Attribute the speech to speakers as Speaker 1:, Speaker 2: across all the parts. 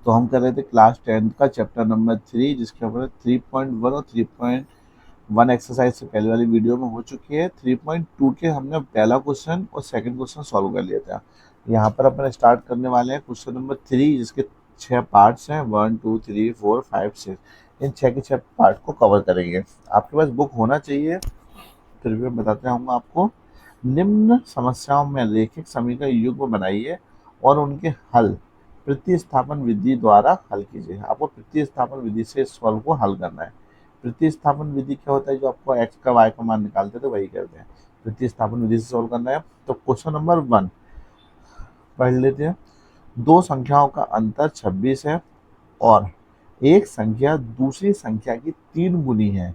Speaker 1: तो हम कर रहे थे क्लास 10th का चैप्टर नंबर 3, जिसके ऊपर 3.1 और 3.1 एक्सरसाइज से पहले वाली वीडियो में हो चुकी है। 3.2 के हमने पहला क्वेश्चन और सेकंड क्वेश्चन सॉल्व कर लिया था। यहाँ पर अपन स्टार्ट करने वाले हैं क्वेश्चन नंबर 3, जिसके 6 पार्ट्स हैं, 1 2 3 4 5 6। इन 6 के 6 पार्ट को कवर करेंगे। आपके पास बुक होना चाहिए, फिर भी मैं बताते रहूँगा आपको। निम्न समस्याओं में रैखिक समीकरण युग्म बनाइए और उनके हल प्रतिस्थापन विधि द्वारा हल कीजिए। आपको प्रतिस्थापन विधि से सॉल्व को हल करना है। प्रतिस्थापन विधि क्या होता है? जो आपको एक्स का वाई का मान निकालते थे वही करते हैं। प्रतिस्थापन विधि से सॉल्व करना है। तो क्वेश्चन नंबर 1 पढ़ लेते हैं। दो संख्याओं का अंतर 26 है और एक संख्या दूसरी संख्या की 3 गुनी है,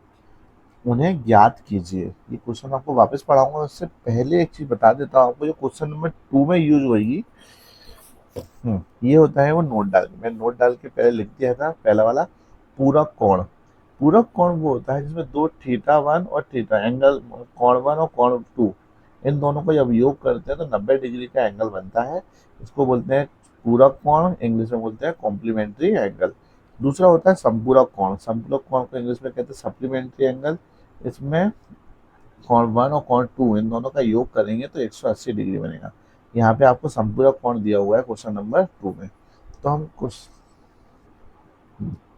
Speaker 1: उन्हें ज्ञात कीजिए। ये क्वेश्चन आपको वापस पढ़ाऊंगा, उससे पहले एक चीज बता देता हूँ आपको, जो क्वेश्चन नंबर 2 में यूज होगी। ये होता है वो नोट डाल के, मैं नोट डाल के पहले लिख दिया था। पहला वाला पूरक कोण। पूरक कोण वो होता है जिसमें दो थीटा 1 और थीटा एंगल, कोण 1 और कोण 2, इन दोनों को जब योग करते हैं तो 90 डिग्री का एंगल बनता है। इसको बोलते हैं पूरक कोण, इंग्लिश में बोलते हैं कॉम्प्लीमेंट्री एंगल। दूसरा होता है संपूरक कोण। संपूरक कोण को इंग्लिश में कहते हैं सप्लीमेंट्री एंगल। इसमें कोण 1 और कोण 2 इन दोनों का योग करेंगे तो 180 डिग्री बनेगा। यहाँ पे आपको संपूरक कोण दिया हुआ है क्वेश्चन नंबर 2 में। तो हम कुछ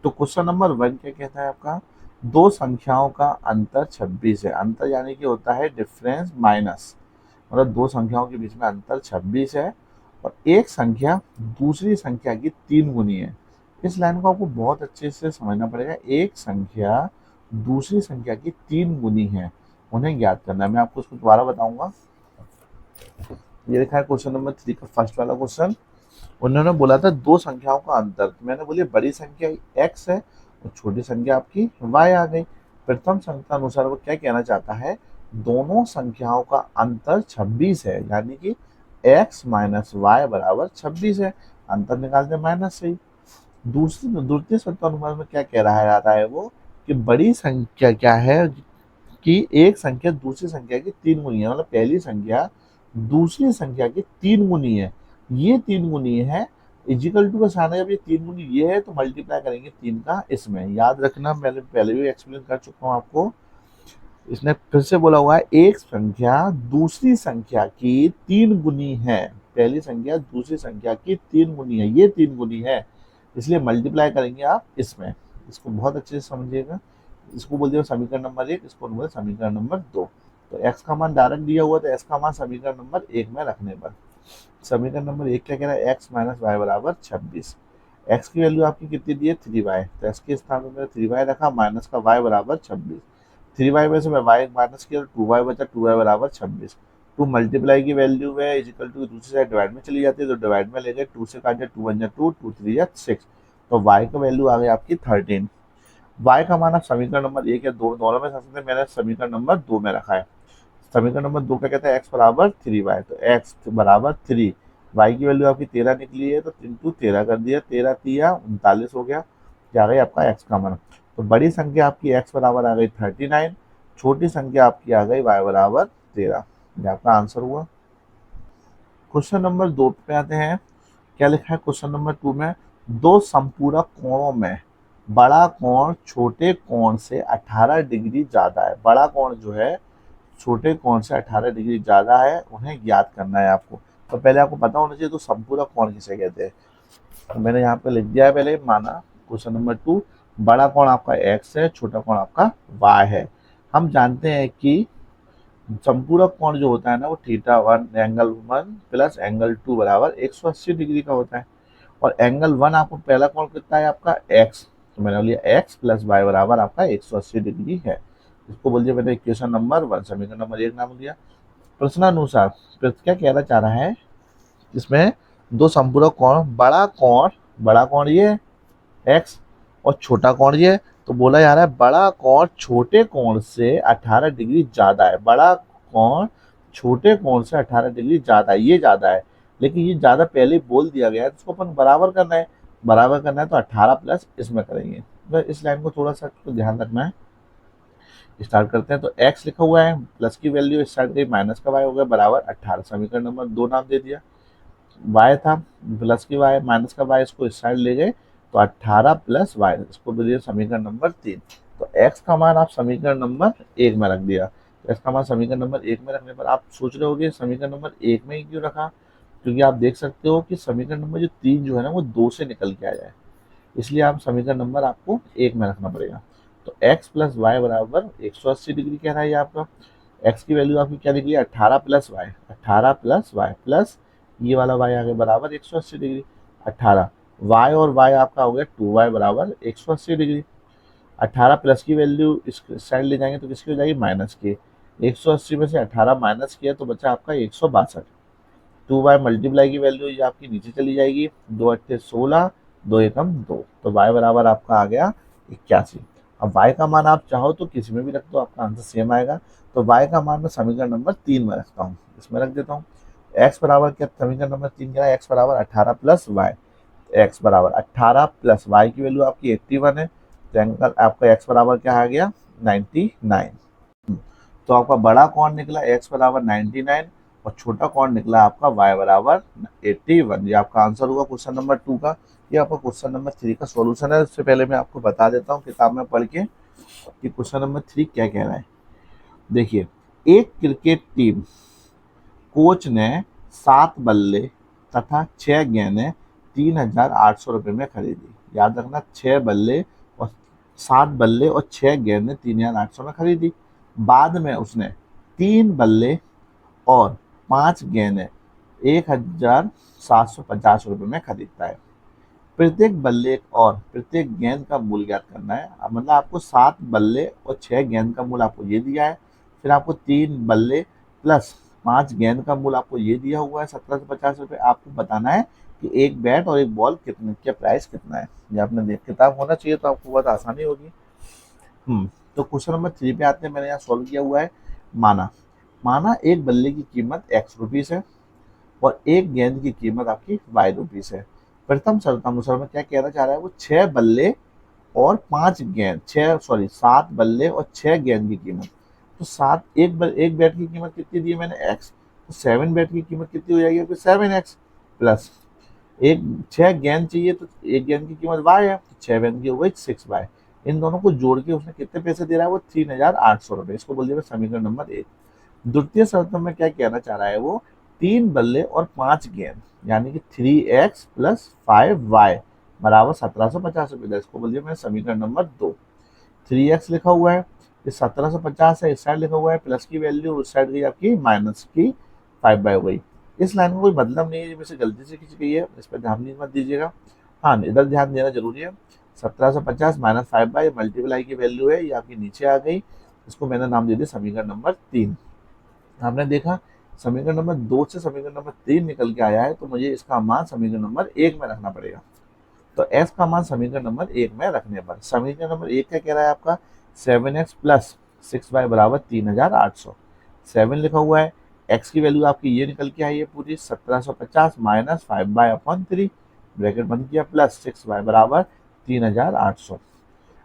Speaker 1: तो क्वेश्चन नंबर 1 क्या कहता है आपका? दो संख्याओं का अंतर 26 है। अंतर यानी कि होता है डिफरेंस माइनस, मतलब दो संख्याओं के बीच में अंतर 26 है और एक संख्या दूसरी संख्या की 3 गुनी है। इस लाइन को आपको बहुत अच्छे से समझना पड़ेगा। एक संख्या दूसरी संख्या की 3 गुनी है, उन्हें ज्ञात करना है। मैं आपको उसको दोबारा बताऊंगा। ये लिखा है क्वेश्चन नंबर 3 का फर्स्ट वाला क्वेश्चन। उन्होंने बोला था दो संख्याओं का अंतर, तो मैंने बोली बड़ी संख्या x है और छोटी संख्या आपकी y आ गई। प्रथम संख्या अनुसार वो क्या कहना चाहता है? दोनों संख्याओं का अंतर 26 है, यानी कि x माइनस वाई बराबर 26 है। अंतर निकालते माइनस से ही। दूसरी द्वितीय संख्या अनुसार में क्या कह रहा है वो, कि बड़ी संख्या क्या है, कि एक संख्या दूसरी संख्या की 3 गुनी है। मतलब पहली संख्या दूसरी संख्या की 3 गुनी है। ये 3 गुनी है, इजिकल टू का साइन है। जब ये 3 गुनी ये है तो मल्टीप्लाई करेंगे 3 का इसमें। याद रखना, मैंने पहले भी एक्सप्लेन कर चुका हूँ आपको। इसने फिर से बोला हुआ है एक संख्या दूसरी संख्या की 3 गुनी है। पहली संख्या दूसरी संख्या की 3 गुनी है, ये 3 गुनी है, इसलिए मल्टीप्लाई करेंगे आप इसमें। इसको बहुत अच्छे से समझिएगा। इसको बोलते हैं समीकरण नंबर 1, इसको बोलते हैं समीकरण नंबर 2। तो x का मान डायरेक्ट दिया हुआ, तो x का मान समीकरण नंबर 1 में रखने पर समीकरण नंबर 1 क्या कह रहा है? x माइनस वाई बराबर 26। x की वैल्यू आपकी कितनी दी है? 3y। तो x के स्थान में मैंने 3y रखा, माइनस का y बराबर 26। 3y में से मैं y माइनस किया तो 2y बचा, 2y बराबर 26। 2 मल्टीप्लाई की वैल्यू है इजिकल टू दूसरी साइड डिवाइड में चली जाती है, तो डिवाइड में ले गए, 2 से काटे 2 1 2, 2 3 6। तो y का वैल्यू आ गई आपकी 13। y का मान आप समीकरण नंबर 1 या 2 दोनों में रख सकते हैं। मैंने समीकरण नंबर 2 में रखा है। समीकरण नंबर 2 क्या कहता है? x बराबर 3y। तो x बराबर 3, y की वैल्यू आपकी 13 निकली है, तो इंटू 13 कर दिया, 13 तिया 39 हो गया। क्या आ गई आपका x का मान? तो बड़ी संख्या आपकी x बराबर आ गई 39, छोटी संख्या आपकी आ गई y बराबर 13। ये आपका आंसर हुआ। क्वेश्चन नंबर 2 पे आते हैं। क्या लिखा है क्वेश्चन नंबर 2 में? दो संपूरक कोणों में बड़ा कोण छोटे कोण से 18 डिग्री ज्यादा है। बड़ा कोण जो है छोटे कोण से 18 डिग्री ज्यादा है, उन्हें ज्ञात करना है आपको। तो पहले आपको पता होना चाहिए तो संपूरक कोण किसे कहते हैं। तो मैंने यहाँ पे लिख दिया है पहले, माना क्वेश्चन नंबर 2, बड़ा कोण आपका x है, छोटा कोण आपका y है। हम जानते हैं कि संपूरक कोण जो होता है ना, वो थीटा 1 एंगल 1 प्लस एंगल 2 बराबर 180 डिग्री का होता है। और एंगल 1 आपको पहला कोण कितना है आपका? x। तो मैंने लिया x प्लस वाई बराबर आपका 180 डिग्री है। इसको बोल दिया मैंने इक्वेशन नंबर 1, समीकरण नंबर 1 नाम दिया। प्रश्नानुसार क्या कहना चाह रहा है इसमें? दो संपूरक कोण, बड़ा कोण ये x और छोटा कोण ये। तो बोला जा रहा है बड़ा कोण छोटे कोण से 18 डिग्री ज्यादा है। बड़ा कोण छोटे कोण से 18 डिग्री ज्यादा है, ये ज्यादा है। लेकिन ये ज्यादा पहले बोल दिया गया है, तो इसको अपन बराबर करना है। बराबर करना है तो 18 प्लस इसमें करेंगे। तो इस लाइन को थोड़ा सा तो ध्यान रखना है। स्टार्ट करते हैं। तो x लिखा हुआ है, प्लस की वैल्यू स्टार्ट गई, माइनस का y हो गया बराबर 18। समीकरण नंबर 2 नाम दे दिया। वाई था, प्लस की वाई माइनस का वाई, इसको इस साइड ले गए तो 18 प्लस वाई, इसको बोलिए समीकरण नंबर 3। तो एक्स का मान आप समीकरण नंबर 1 में रख दिया। तो एक्स का मान समीकरण नंबर 1 में रखने पर आप सोच रहे होगे समीकरण नंबर 1 में ही क्यों रखा, क्योंकि आप देख सकते हो कि समीकरण नंबर जो 3 जो है ना वो 2 से निकल के आया है, इसलिए आप समीकरण नंबर आपको 1 में रखना पड़ेगा। तो एक्स प्लस वाई बराबर 180 डिग्री कह रहा है ये आपका। एक्स की वैल्यू आपकी क्या निकली, 18 plus y, 18 plus y plus ये वाला वाई आ गया बराबर 180 डिग्री। 18 वाई और वाई आपका हो गया 2y बराबर 180 डिग्री। 18 प्लस की वैल्यू इस साइड ले जाएंगे तो किसकी हो जाएगी, माइनस की। 180 में से 18 माइनस किया तो बचा आपका 162। 2y मल्टीप्लाई की वैल्यू ये आपकी नीचे चली जाएगी, 2 8 16, 2 1 2, तो y बराबर आपका आ गया 81। अब y का मान आप चाहो तो किसी में भी रख दो, आपका आंसर सेम आएगा। तो y का मान मैं समीकरण नंबर 3 में रखता हूँ, इसमें रख देता हूँ। x बराबर क्या, समीकरण नंबर 3 क्या है, x बराबर 18 प्लस वाई। x बराबर 18 प्लस y की वैल्यू आपकी 81 है, तो एंगल आपका x बराबर क्या आ गया, 99। तो आपका बड़ा कौन निकला, x बराबर 99, और छोटा कौन निकला आपका y बराबर 81। ये आपका आंसर हुआ क्वेश्चन नंबर 2 का। ये आपका क्वेश्चन नंबर 3 का सॉल्यूशन है। इससे पहले मैं आपको बता देता हूँ किताब में पढ़ के कि क्वेश्चन नंबर 3 क्या कह रहा है। देखिए, एक क्रिकेट टीम कोच ने 7 बल्ले तथा 6 गेंदें 3,800 रुपये में खरीदी। याद रखना, 6 बल्ले और 7 बल्ले और 6 गेंदें 3,800 में खरीदी। बाद में उसने 3 बल्ले और 5 गेंदें 1,750 रुपये में खरीदता है। प्रत्येक बल्ले और प्रत्येक गेंद का मूल्य ज्ञात करना है। अब मतलब आपको 7 बल्ले और 6 गेंद का मूल्य आपको ये दिया है, फिर आपको 3 बल्ले प्लस 5 गेंद का मूल्य आपको ये दिया हुआ है 1,750 रुपये। आपको बताना है कि एक बैट और एक बॉल कितने का प्राइस कितना है। ये आपने देख किताब होना चाहिए तो आपको बहुत आसानी होगी। तो क्वेश्चन नंबर 3 पे आते हैं। मैंने यहाँ सॉल्व किया हुआ है। माना माना एक बल्ले की कीमत एक्स रुपीज़ है और एक गेंद की कीमत आपकी वाई रुपीज़ है। प्रथम शर्तानुसार में क्या कहना चाह रहा है वो, 6 बल्ले और 5 गेंद, 7 बल्ले और 6 गेंद की कीमत। तो एक बैट की कीमत कितनी दी है मैंने, एक्स। तो 7 बैट की कीमत कितनी हो जाएगी, 7x प्लस एक 6 गेंद चाहिए तो एक गेंद की कीमत वाई है, तो 6 गेंद की हो गई 6y। इन दोनों को जोड़ के उसने कितने पैसे दे रहा है वो 3,800 रुपये। इसको बोल दिया समीकरण नंबर 1। द्वितीय शर्त में क्या कहना चाह रहा है वो, 3 बल्ले और 5 गेंद यानी कि 3x प्लस 5y बराबर 1,750 रुपये। इसको बोल दिया मैंने समीकरण नंबर 2। 3x लिखा हुआ है, ये 1,750 है, इस साइड लिखा हुआ है प्लस की वैल्यू, उस साइड गई आपकी माइनस की 5y हो गई। इस लाइन में कोई मतलब नहीं है, जैसे गलती से खींच गई है, इस पर ध्यान नहीं मत दीजिएगा। हाँ, इधर ध्यान देना जरूरी है। 1,750 माइनस 5y मल्टीप्लाई की वैल्यू है, ये आपकी नीचे आ गई। इसको मैंने नाम दे दिया समीकरण नंबर 3। आपने देखा समीकरण नंबर 2 से समीकरण नंबर 3 निकल के आया है, तो मुझे इसका मान समीकरण नंबर 1 में रखना पड़ेगा। तो एस का मान समीकरण नंबर 1 में रखने पर समीकरण नंबर 1 क्या कह रहा है आपका, 7x प्लस 6y बराबर 3,800। 7 लिखा हुआ है, एक्स की वैल्यू आपकी ये निकल के आई है पूरी 1,750 माइनस 5y/3 ब्रैकेट बंद किया प्लस 6y बराबर 3,800।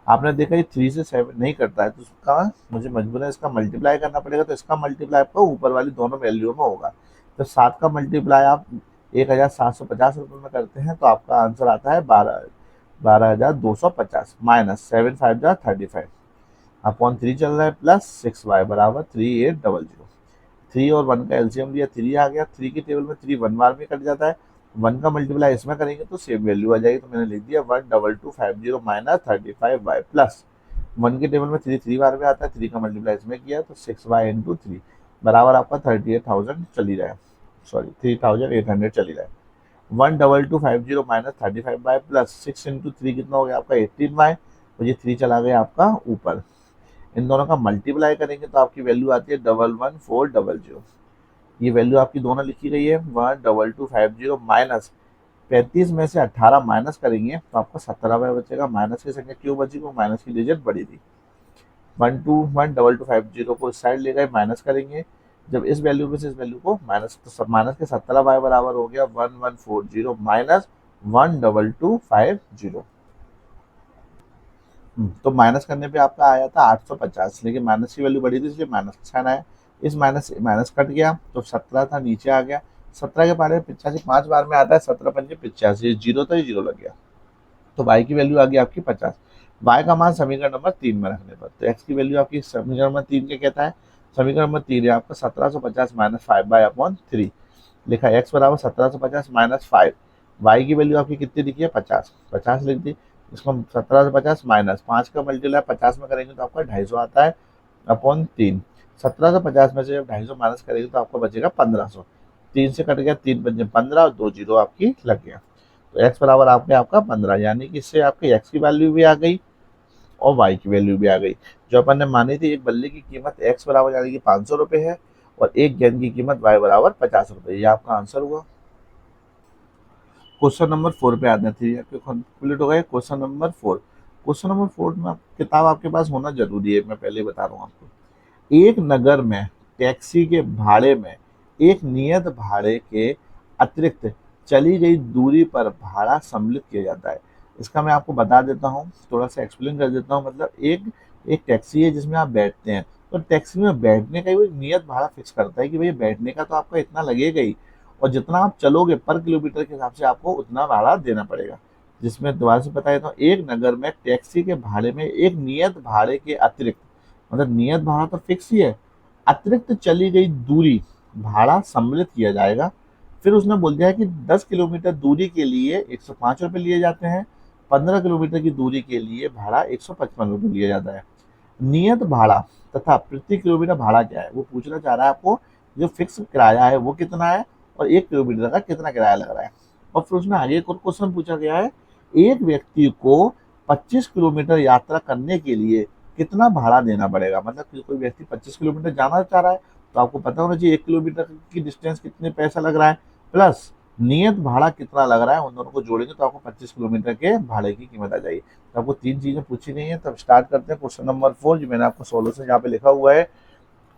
Speaker 1: आपने देखा ये 3 से 7 नहीं करता है, तो उसका मुझे मजबूरन इसका मल्टीप्लाई करना पड़ेगा। तो इसका मल्टीप्लाई आपको ऊपर वाली दोनों वैल्यू में होगा। तो 7 का मल्टीप्लाई आप 1,750 रुपये में करते हैं तो आपका आंसर आता है 12,250 माइनस 7×5 = 35 अपॉन 3 चल रहा है प्लस 6y बराबर 3,800। 3 और 1 का एलसीएम दिया, 3 आ गया। 3 की टेबल में 3 1 बार में कट जाता है, 1 का मल्टीप्लाई इसमें करेंगे तो सेम वैल्यू आ जाएगी। तो मैंने लिख दिया 1,250 माइनस 35y प्लस 1 की टेबल में 3 3 बार में आता है, 3 का मल्टीप्लाई इसमें किया तो 6y इंटू 3 बराबर आपका 38,000 चली जाए, सॉरी 3,800 चली जाए। 1,250 माइनस 35y प्लस 6 इंटू 3 कितना हो गया आपका 18y, और ये 3 चला गया आपका ऊपर। इन दोनों का मल्टीप्लाई करेंगे तो आपकी वैल्यू आती है 11,400। ये वैल्यू आपकी दोनों लिखी गई है। 1,250 माइनस 35 में से 18 माइनस करेंगे तो आपको 17y बचेगा। माइनस की संख्या क्यों बची, वो माइनस की डिजिट बड़ी थी। 1,250 को इस साइड ले गए, माइनस करेंगे। जब इस वैल्यू में से इस वैल्यू को माइनस, तो सब माइनस के 17y बराबर हो गया 1,140 माइनस 1,250। तो माइनस करने पे आपका आया था 850, लेकिन माइनस की वैल्यू बड़ी थी इसलिए माइनस का साइन आया। इस माइनस माइनस कट गया तो 17 था नीचे आ गया, 17 के पहाड़े में 85 5 बार में आता है, 17 पंजे 85, जीरो तो ये जीरो लग गया। तो y की वैल्यू आ गई आपकी 50। y का मान समीकरण नंबर 3 में रखने पर, तो x की वैल्यू आपकी समीकरण नंबर 3 क्या कहता है, समीकरण नंबर 3 है आपका 1750 माइनस 5/3 लिखा है। x बराबर 1750 माइनस 5, y की वैल्यू आपकी कितनी लिखी है 50, 50 लिख दी। इसको 1750 माइनस 5 का मल्टीप्लाई 50 में करेंगे तो आपका 250 आता है अपॉन 3। 1750 में से जब 250 माइनस करेंगे तो आपको बचेगा 1500। 3 से कट गया, 3 पंजे 15 और 2 जीरो आपकी लग गया। तो x बराबर आपका 15, यानी कि इससे आपके x की वैल्यू भी आ गई और y की वैल्यू भी आ गई। जो अपन ने मानी थी एक बल्ले की कीमत x बराबर यानी कि 500 रुपये है और एक गेंद की कीमत y बराबर 50 रुपये, ये आपका आंसर हुआ। क्वेश्चन नंबर 4 पे आते थे, आपके कंप्लीट हो गए। क्वेश्चन नंबर 4, क्वेश्चन नंबर 4 में किताब आपके पास होना जरूरी है, मैं पहले बता रहा हूँ आपको। एक नगर में टैक्सी के भाड़े में एक नियत भाड़े के अतिरिक्त चली गई दूरी पर भाड़ा सम्मिलित किया जाता है। इसका मैं आपको बता देता हूँ, थोड़ा सा एक्सप्लेन कर देता हूँ। मतलब एक एक टैक्सी है जिसमें आप बैठते हैं, तो टैक्सी में बैठने का ही वो एक नियत भाड़ा फिक्स करता है कि भाई बैठने का तो आपका इतना लगेगा ही, और जितना आप चलोगे पर किलोमीटर के हिसाब से आपको उतना भाड़ा देना पड़ेगा। जिसमें दोबारा से बताया तो एक नगर में टैक्सी के भाड़े में एक नियत भाड़े के अतिरिक्त, मतलब नियत भाड़ा तो फिक्स ही है, अतिरिक्त चली गई दूरी भाड़ा सम्मिलित किया जाएगा। फिर उसने बोल दिया है कि 10 किलोमीटर दूरी के लिए 105 रुपये लिए जाते हैं, 15 किलोमीटर की दूरी के लिए भाड़ा 155 रुपये लिया जाता है। नियत भाड़ा तथा प्रति किलोमीटर भाड़ा क्या है वो पूछना चाह रहा है आपको। जो फिक्स किराया है वो कितना है और 1 किलोमीटर का कितना किराया लग रहा है। और फिर उसमें आगे एक और क्वेश्चन पूछा गया है, एक व्यक्ति को 25 किलोमीटर यात्रा करने के लिए कितना भाड़ा देना पड़ेगा। मतलब कि कोई व्यक्ति 25 किलोमीटर जाना चाह रहा है तो आपको पता होना चाहिए 1 किलोमीटर की डिस्टेंस कितने पैसा लग रहा है प्लस नियत भाड़ा कितना लग रहा है, उन दोनों को जोड़ेंगे तो आपको 25 किलोमीटर के भाड़े की कीमत आ जाएगी। तो आपको 3 चीजें पूछी गई हैं। तब स्टार्ट करते हैं क्वेश्चन नंबर 4, जो मैंने आपको सोल्यूशन यहाँ पे लिखा हुआ है,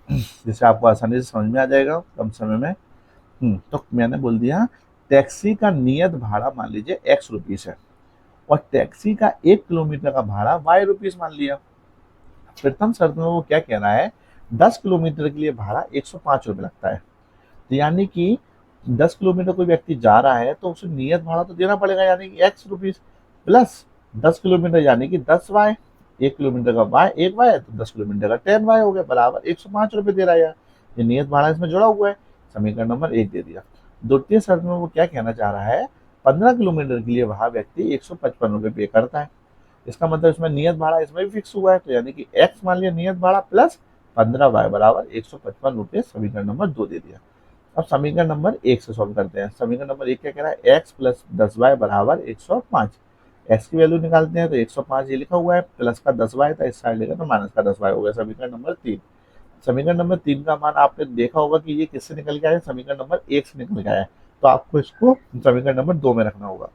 Speaker 1: जिससे आपको आसानी से समझ में आ जाएगा कम समय में। तो मैंने बोल दिया टैक्सी का नियत भाड़ा मान लीजिए एक्स रुपीस है और टैक्सी का 1 किलोमीटर का भाड़ा वाई रुपीस मान लिया। प्रथम शर्त में वो क्या कह रहा है, 10 किलोमीटर के लिए भाड़ा 105 रुपये लगता है। तो यानी कि 10 किलोमीटर कोई व्यक्ति जा रहा है तो उसे नियत भाड़ा तो देना पड़ेगा, यानी कि एक्स रुपीस प्लस 10 किलोमीटर यानी कि 10 वाई, 1 किलोमीटर का वाई 1 वाई है तो 10 किलोमीटर का 10 वाई हो गया, बराबर 105 रुपये दे रहा है। ये नियत भाड़ा इसमें जुड़ा हुआ है, समीकरण नंबर 1 दे दिया। द्वितीय शर्त में वो क्या कहना चाह रहा है, 15 किलोमीटर के लिए वह व्यक्ति 155 रुपये पे करता है। इसका मतलब इसमें नियत भाड़ा इसमें भी फिक्स हुआ है, तो यानी कि एक्स मान लिया नियत भाड़ा प्लस 15 वाई बराबर 155 रुपये, समीकरण नंबर 2 दे दिया। अब समीकरण नंबर 1 से सॉल्व करते हैं। समीकरण नंबर 1 क्या कह रहा है, एक्स प्लस 10 वाई बराबर 105। एक्स की वैल्यू निकालते हैं तो 105 ये लिखा हुआ है, प्लस का 10 वाई था, इस साइड लेगा तो माइनस का 10 वाई हो गया। समीकरण नंबर 3, समीकरण नंबर 3 का मान आपने देखा होगा कि ये किससे निकल के आया, समीकरण नंबर 1 से निकल के आया है, तो आपको इसको समीकरण नंबर 2 में रखना होगा।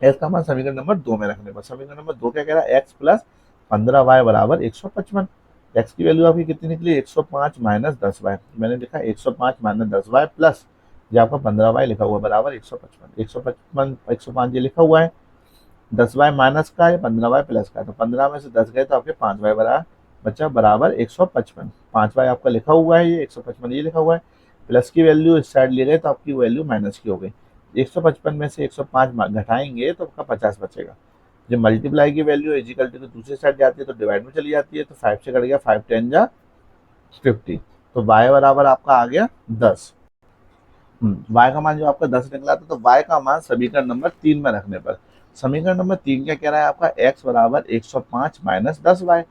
Speaker 1: एक्स का मान समीकरण नंबर 2 में रखने पर समीकरण नंबर 2 क्या कह रहा है, एक्स प्लस 15 वाई बराबर 155। एक्स की वैल्यू आपकी कितनी निकली, 105 माइनस 10 वाई, मैंने लिखा 105 माइनस 10 वाई प्लस ये आपका 15 वाई लिखा हुआ है बराबर 155। 155 105 ये लिखा हुआ है, 10 वाई माइनस का है, 15 वाई प्लस का है, तो 15 में से 10 गए तो आपके 5 वाई बराबर बचा बराबर 155। 5 वाई आपका लिखा हुआ है, ये 155 ये लिखा हुआ है, प्लस की वैल्यू इस साइड ले गए तो आपकी वैल्यू माइनस की हो गई। 155 में से 105 घटाएंगे तो आपका 50 बचेगा। जब मल्टीप्लाई की वैल्यू इजिकल टू दूसरी साइड जाती है तो डिवाइड में चली जाती है, तो 5 से कट गया, 5 10 जा 50, तो y बराबर आपका आ गया 10। y का मान जो आपका 10 निकला था, तो y का मान समीकरण नंबर 3 में रखने पर समीकरण नंबर 3 क्या कह रहा है आपका, x बराबर 105 माइनस 10 वाई।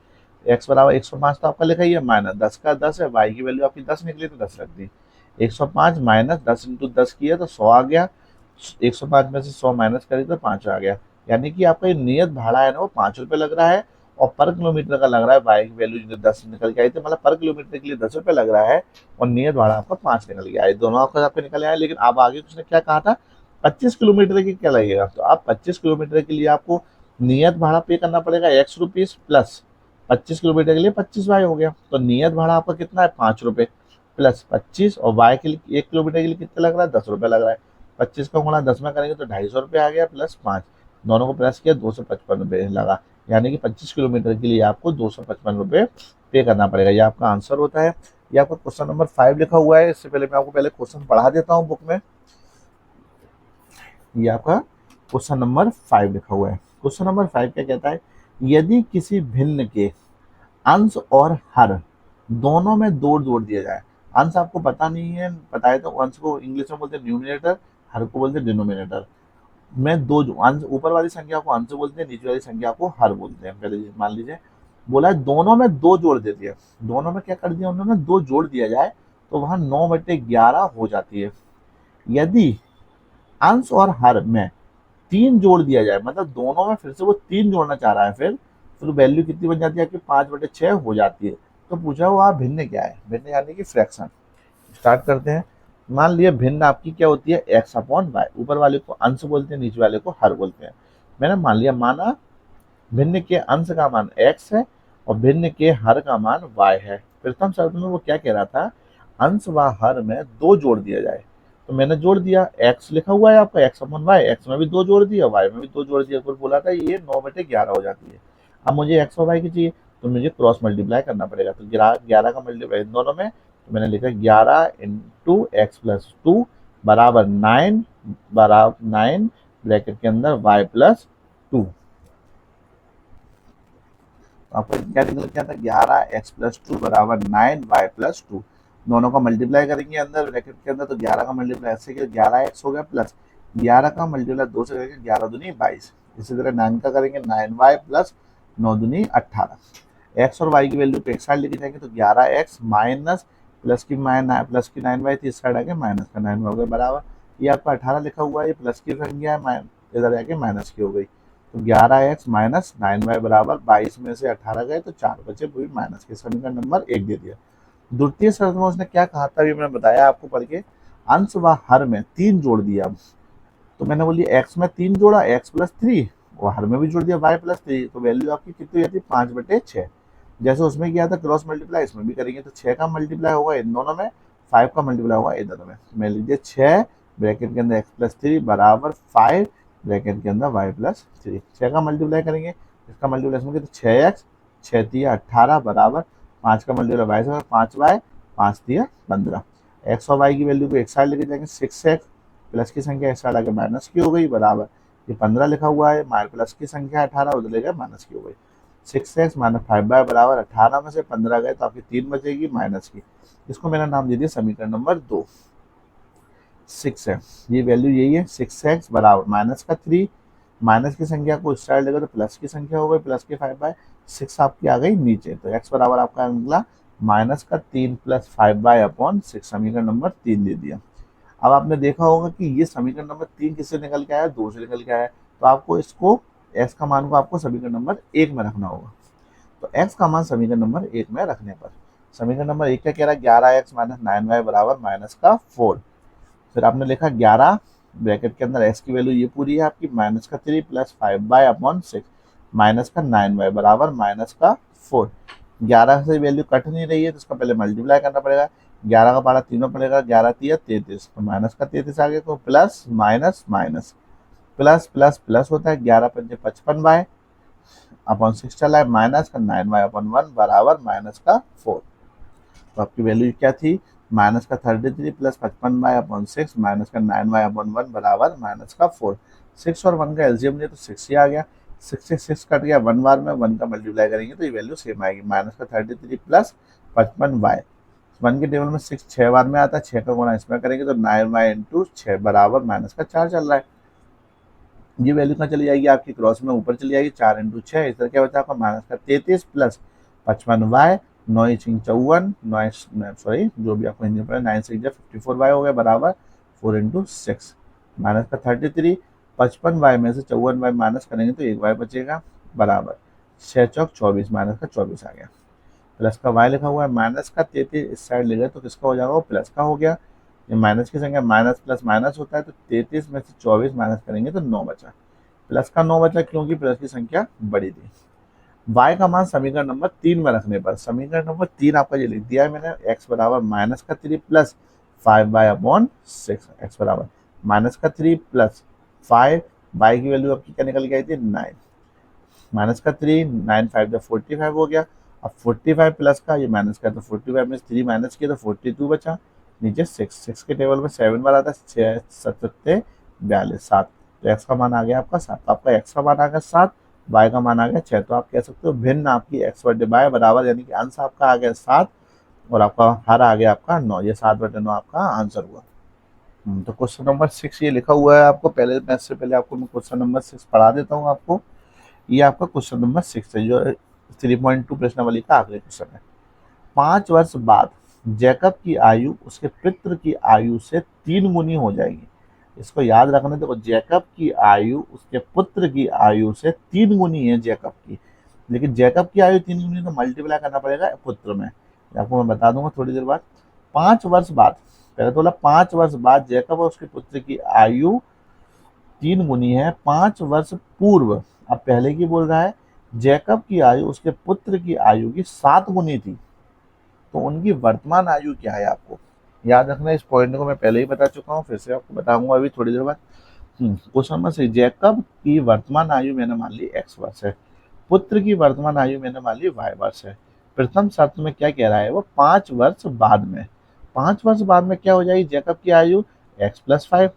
Speaker 1: x बराबर 105 तो आपका लिखा ही है, माइनस 10 का 10 है, y की वैल्यू आपकी 10 निकली तो 10 रख दी। 105 माइनस 10 इंटू 10 किया तो 100 आ गया, 105 में से 100 माइनस करें तो 5 आ गया। यानी कि आपका ये नियत भाड़ा है ना वो 5 रुपये लग रहा है और पर किलोमीटर का लग रहा है, वाई की वैल्यू जो 10 निकल के आई थी, मतलब पर किलोमीटर के लिए 10 रुपये लग रहा है और नियत भाड़ा आपका 5 निकल गया है। दोनों आपका निकल आया, लेकिन अब आगे उसने क्या कहा था, 25 किलोमीटर की क्या लगेगा, तो आप 25 किलोमीटर के लिए आपको नियत भाड़ा पे करना पड़ेगा एक्स रुपीज प्लस 25 किलोमीटर के लिए 25 वाई हो गया, तो नियत भाड़ा आपका कितना है 5 रुपये प्लस 25, और वाई के लिए 1 किलोमीटर के लिए कितना लग रहा है 10 रुपये लग रहा है। 25 का गुणा 10 में करेंगे तो 250 रुपये आ गया प्लस 5, दोनों को प्लस किया 255 रुपये लगा, यानी कि 25 किलोमीटर के लिए आपको 255 रुपये पे करना पड़ेगा। ये आपका आंसर होता है। ये आपका क्वेश्चन नंबर 5 लिखा हुआ है। इससे पहले मैं आपको पहले क्वेश्चन पढ़ा देता हूँ बुक में। ये आपका क्वेश्चन नंबर 5 लिखा हुआ है। क्वेश्चन नंबर 5 क्या कहता है, यदि किसी भिन्न के अंश और हर दोनों में दो जोड़ दिया जाए। अंश आपको पता नहीं है, पता है तो अंश को इंग्लिश में बोलते हैं न्यूमिनेटर, हर को बोलते हैं डिनोमिनेटर। में दो अंश, ऊपर वाली संख्या को अंश बोलते हैं, नीचे वाली संख्या को हर बोलते हैं। पहले मान लीजिए बोला है दोनों में दो जोड़ दे दिया, दोनों में क्या कर दिया उन्होंने, दो जोड़ दिया जाए तो वहां 9/11 हो जाती है। यदि अंश और हर में तीन जोड़ दिया जाए, मतलब दोनों में फिर से वो तीन जोड़ना चाह रहा है, फिर वैल्यू कितनी बन जाती है आपकी, 5/6 हो जाती है। तो पूछा वो आप भिन्न क्या है, भिन्न यानी कि फ्रैक्शन। स्टार्ट करते हैं। मान लिया भिन्न आपकी क्या होती है, x/y। ऊपर वाले को अंश बोलते हैं, नीचे वाले को हर बोलते हैं। मैंने मान लिया, माना भिन्न के अंश का मान x है और भिन्न के हर का मान y है। प्रथम शर्त में वो क्या कह रहा था, अंश व हर में दो जोड़ दिया जाए। तो मैंने जोड़ दिया, x लिखा हुआ है आपका x/y, x में भी दो जोड़ दिया, y में भी दो जोड़ दिया, कुल बोला था ये 9/11 हो जाती है। अब मुझे x और y की चाहिए, तो मुझे क्रॉस मल्टीप्लाई करना पड़ेगा। तो 11 का मल्टीप्लाई इन दोनों में, तो मैंने लिखा 11 इंटू एक्स प्लस 2 बराबर 9 ब्रैकेट के अंदर y प्लस 2। आपको क्या निकल के आता है, 11x+2 बराबर 9y+2। दोनों का मल्टीप्लाई करेंगे अंदर ब्रैकेट के अंदर, तो 11 का मल्टीप्लाई ऐसे किया 11x हो गया, प्लस 11 का मल्टीप्लाई 2 से करेंगे 11 दूनी 22। इसी तरह 9 का करेंगे 9y प्लस 9 दूनी 18। एक्स और वाई की वैल्यू को एक साइड लेके जाएंगे, तो 11x माइनस प्लस की 9y थी, इस साइड आके माइनस का 9y हो गया बराबर। ये आपका 18 लिखा हुआ है, ये प्लस की संख्या है, इधर आके माइनस की हो गई। तो 11x माइनस 9y बराबर 22 में से 18 गए तो 4 बचे, पूरी माइनस के। समीकरण नंबर 1 दे दिया। द्वितीय शर्त में उसने क्या कहा था, अभी मैंने बताया आपको पढ़ के, अंश व हर में तीन जोड़ दिया। तो मैंने बोली x में तीन जोड़ा, x+3, और हर में भी जोड़ दिया y+3, तो वैल्यू आपकी कितनी आती है, 5/6। जैसे उसमें किया था क्रॉस मल्टीप्लाई, इसमें भी करेंगे, तो 6 का मल्टीप्लाई होगा इन दोनों में, 5 का मल्टीप्लाई होगा इन दोनों में। मैं लीजिए 6 ब्रैकेट के अंदर x+3 बराबर 5 ब्रैकेट के अंदर y+3। 6 का मल्टीप्लाई करेंगे, इसका मल्टीप्लाई इसमें, तो 6x 6×3 = 18 बराबर 5 का मल्टीप्लाई 22, 5y 5×3 = 15। एक्स और वाई की वैल्यू को एक साइड लेके जाएंगे, 6x प्लस की संख्या इस साइड आगे माइनस की हो गई बराबर, ये 15 लिखा हुआ है, प्लस की संख्या 18 उधर ले गए माइनस की हो गई। 6x माइनस 5y बराबर 18 में से 15 गए तो आपकी 3 बचेगी माइनस की। इसको मेरा नाम दे दिया समीकरण नंबर 2। 6 है, ये वैल्यू यही है, 6x बराबर माइनस का 3, माइनस की संख्या को इस साइड लेगा तो प्लस की संख्या हो गई, प्लस की 5/6 आपकी आ गई नीचे। तो x बराबर आपका निकला माइनस का 3 प्लस 5/6। समीकरण नंबर 3 दे दिया। अब आपने देखा होगा कि ये समीकरण नंबर 3 किससे निकल के आया, 2 से निकल के आया। तो आपको इसको x का मान को आपको समीकरण नंबर 1 में रखना होगा। तो x का मान समीकरण नंबर 1 में रखने पर समीकरण नंबर 1 क्या कह रहा है, 11x माइनस 9y बराबर माइनस का 4। फिर आपने लिखा 11 ब्रैकेट के अंदर x की वैल्यू ये पूरी है आपकी, माइनस का 3 प्लस 5/6 माइनस का 9y बराबर माइनस का 4। 11 से वैल्यू कट नहीं रही है तो इसका पहले मल्टीप्लाई करना पड़ेगा। 11 का पारा तीनों पड़ेगा, 11×3 = 33, तो माइनस का 33 आ गया, तो plus minus minus plus plus plus होता है, 11×5 = 55y/6 चला है, माइनस का 9y/1 बराबर माइनस का 4। तो आपकी वैल्यू क्या थी, माइनस का 33 प्लस 55y/6 माइनस का 9y/1 बराबर माइनस का 4। 6 और 1 का एलसीएम लिया तो 6 ही आ गया, 6 से 6 कट गया, 1 बार में 1 का मल्टीप्लाई करेंगे तो ये वैल्यू सेम आएगी, माइनस का 33 प्लस 55y। 1 के टेबल में 6 6 बार में आता है, 6 का गुणा इसमें करेंगे तो 9y इंटू 6 बराबर माइनस का 4 चल रहा है। ये वैल्यू कहाँ चली जाएगी आपकी, क्रॉस में ऊपर चली जाएगी, 4 इंटू 6, इस तरह क्या बचा आपका, माइनस का 33 प्लस 55y, 9×54 सॉरी जो भी आपको हिंदी में पड़ा, 9×6 = 54y हो गया बराबर 4 इंटू 6, माइनस का 33, 55y में से 54y माइनस करेंगे तो 1y बचेगा बराबर 6×4 = 24, माइनस का 24 आ गया। प्लस का y लिखा हुआ है, माइनस का 33 इस साइड ले गए तो किसका हो जाएगा, वो प्लस का हो गया। ये माइनस की संख्या माइनस प्लस माइनस होता है, तो 33 में से 24 माइनस करेंगे तो 9 बचा, प्लस का 9 बचा क्योंकि प्लस की संख्या बड़ी थी। y का मान समीकरण नंबर 3 में रखने पर समीकरण नंबर 3 आपका ये लिख दिया है मैंने, x बराबर माइनस का 3 प्लस 5y/6, x बराबर माइनस का 3 प्लस 5, y की वैल्यू आपकी क्या निकल के आई थी, 9, माइनस का 3, 9×5 = 45 हो गया, अब 45 प्लस का ये माइनस का, तो 45 में 3 माइनस किया तो 42 बचा, नीचे 6 के टेबल में 7 बार आता है, 6 7 42 7, तो एक्स का मान आ गया आपका 7, तो आपका एक्स का मान आ गया 7, वाई का मान आ गया 6, तो आप कह सकते हो भिन्न आपकी एक्स बटे वाई बराबर, यानी कि आंसर आपका आ गया 7 और आपका हर आ गया आपका 9, ये 7/9 आपका आंसर हुआ। तो क्वेश्चन नंबर 6 ये लिखा हुआ है आपको, पहले मैं इससे पहले आपको मैं क्वेश्चन नंबर 6 पढ़ा देता हूँ आपको। ये आपका क्वेश्चन नंबर 6 है, जो 3.2 प्रश्नावली का आखिरी क्वेश्चन है। 5 वर्ष बाद जैकब की आयु उसके पितृ की आयु से 3 गुनी हो जाएगी। इसको याद रखना, देखो जैकब की आयु उसके पुत्र की आयु से 3 गुनी है जैकब की, लेकिन जैकब की आयु 3 गुनी तो मल्टीप्लाई करना पड़ेगा पुत्र में, आपको मैं बता दूंगा थोड़ी देर बाद। 5 वर्ष बाद, पहले तो बोला 5 वर्ष बाद जैकब और उसके पुत्र की आयु 3 गुनी है 5 वर्ष पूर्व। अब पहले की बोल रहा है जैकब की आयु उसके पुत्र की आयु की 7 गुनी थी, तो उनकी वर्तमान आयु क्या है आपको याद रखना। इस पॉइंट को मैं पहले ही बता चुका हूँ, फिर से आपको बताऊंगा अभी थोड़ी देर बाद। क्वेश्चन नंबर 6, जैकब की वर्तमान आयु मैंने मान ली x वर्ष है, पुत्र की वर्तमान आयु मैंने मान ली y वर्ष है। प्रथम शर्त में क्या कह रहा है वो 5 वर्ष बाद में, 5 वर्ष बाद में क्या हो जाएगी जैकब की आयु x+5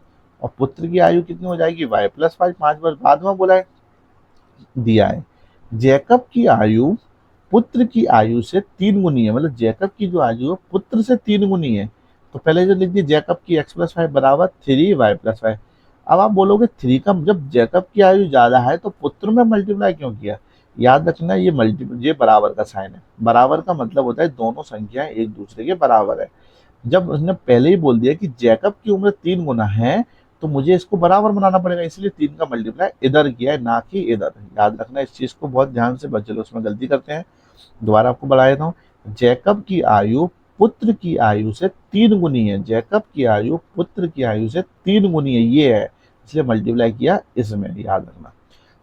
Speaker 1: और पुत्र की आयु कितनी हो जाएगी y+5, 5 वर्ष बाद में बोला है, दिया है जैकब की आयु पुत्र की आयु से 3 गुनी है, मतलब जैकब की जो आयु है पुत्र से 3 गुनी है, तो पहले जो लिख दिए जैकब की x+5 बराबर 3y+5। अब आप बोलोगे 3 का, जब जैकब की आयु ज्यादा है तो पुत्र में मल्टीप्लाई क्यों किया, याद रखना ये बराबर का साइन है, बराबर का मतलब होता है दोनों संख्याएं एक दूसरे के बराबर है। जब उसने पहले ही बोल दिया कि जैकब की उम्र 3 गुना है तो मुझे इसको बराबर बनाना पड़ेगा, इसलिए 3 का मल्टीप्लाई इधर किया है ना कि इधर, याद रखना इस चीज को बहुत ध्यान से, बच्चे लोग उसमें गलती करते हैं। दोबारा आपको बढ़ा देता हूँ, जैकब की आयु पुत्र की आयु से 3 गुनी है, जैकब की आयु पुत्र की आयु से 3 गुनी है, ये है इसलिए मल्टीप्लाई किया इसमें, याद रखना।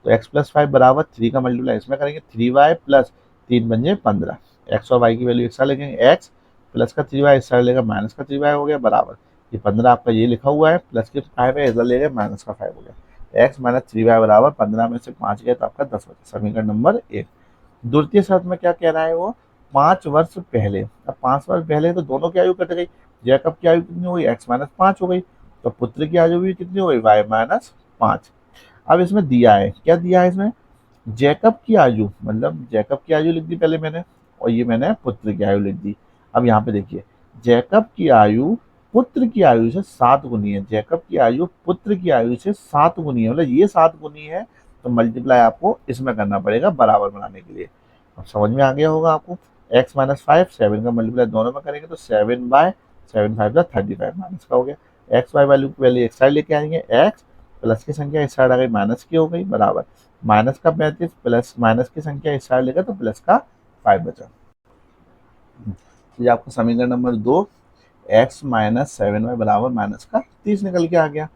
Speaker 1: तो x+5 बराबर 3 का मल्टीप्लाई इसमें करेंगे, 3y प्लस 3 बन जाए 15, एक्स और वाई की वैल्यू एक साथ लेंगे, एक्स प्लस का 3y इस साइड लेगा, माइनस का 3y हो गया बराबर, ये 15 आपका ये लिखा हुआ है, प्लस के 5 है इधर लेगा, माइनस का 5 हो गया, x माइनस 3y बराबर 15 में से 5 गया तो आपका 10 बचा, समीकरण नंबर 1। द्वितीय शर्त में क्या कह रहा है वो 5 वर्ष पहले, अब 5 वर्ष पहले तो दोनों की आयु कट गई, जैकब की आयु कितनी हो गई x-5 हो गई, तो पुत्र की आयु भी कितनी हो गई y-5। अब इसमें दिया है, क्या दिया है इसमें, जैकब की आयु, मतलब जैकब की आयु लिख दी पहले मैंने और ये मैंने पुत्र की आयु लिख दी। अब यहाँ पे देखिए जैकब की आयु पुत्र की आयु से 7 गुनी है, जैकब की आयु पुत्र की आयु से 7 गुनी है, मतलब ये 7 गुनी है, तो मल्टीप्लाई आपको इसमें करना पड़ेगा बराबर बनाने के लिए। अब समझ में आ गया होगा आपको, x-5 7 का मल्टीप्लाई दोनों में करेंगे तो 7/7 5 माइनस का हो गया, एक्स वाई वैल्यू की वैल्यू एक साइड लेके आएंगे, एक्स प्लस की संख्या इस साइड आ गई माइनस की हो गई बराबर, माइनस का 35 प्लस माइनस की संख्या इस साइड लेगा तो प्लस का 5 बचा। ये आपका समीकरण नंबर 2, x-7y बराबर माइनस का 30 निकल के आ गया।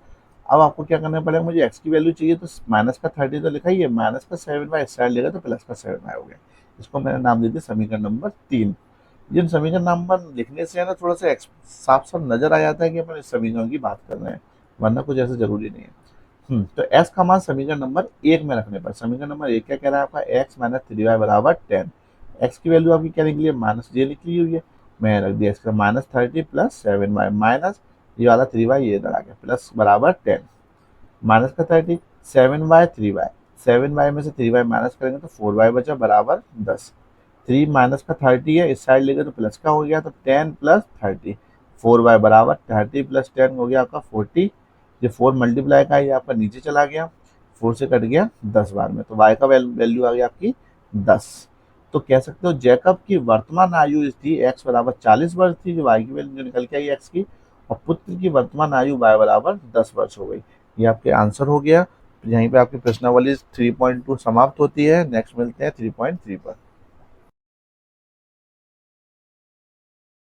Speaker 1: अब आपको क्या करना पड़ेगा, मुझे x की वैल्यू चाहिए तो माइनस का 30 तो लिखा ही है, माइनस का 7y इस साइड लेगा तो प्लस का 7y हो गया, इसको मैंने नाम दे दिया समीकरण नंबर 3। जिन समीकरण नंबर लिखने से है ना थोड़ा सा साफ साफ नजर आ जाता है कि अपन इस समीकरण की बात कर रहे हैं, वरना कुछ ऐसा जरूरी नहीं है। तो s का मान समीकरण नंबर 1 में रखने पर, समीकरण नंबर 1 क्या कह रहा है आपका, x माइनस 3y बराबर 10, x की वैल्यू आपकी क्या निकली है माइनस ये निकली हुई है, मैं रख दिया इसका माइनस 30 प्लस 7y माइनस ये वाला 3y ये इधर आ गया प्लस बराबर 10, माइनस का 30 7y 3y, 7y में से 3y माइनस करेंगे तो 4y बचा बराबर 10, 3 माइनस का 30 है इस साइड लेंगे तो प्लस का हो गया तो 10 प्लस 30, 4y बराबर 30 प्लस 10 हो गया आपका 40, ये 4 मल्टीप्लाई का ये आपका नीचे चला गया, 4 से कट गया 10 बार में, तो y का वैल्यू आ गया आपकी 10। तो कह सकते हो जैकब की वर्तमान आयु थी x बराबर 40 वर्ष थी, जो y की वैल्यू जो निकल के आई x की, और पुत्र की वर्तमान आयु y बराबर 10 वर्ष हो गई। ये आपके आंसर हो गया। यहीं पे आपकी प्रश्नावली 3.2 समाप्त होती है। नेक्स्ट मिलते हैं 3.3 पर।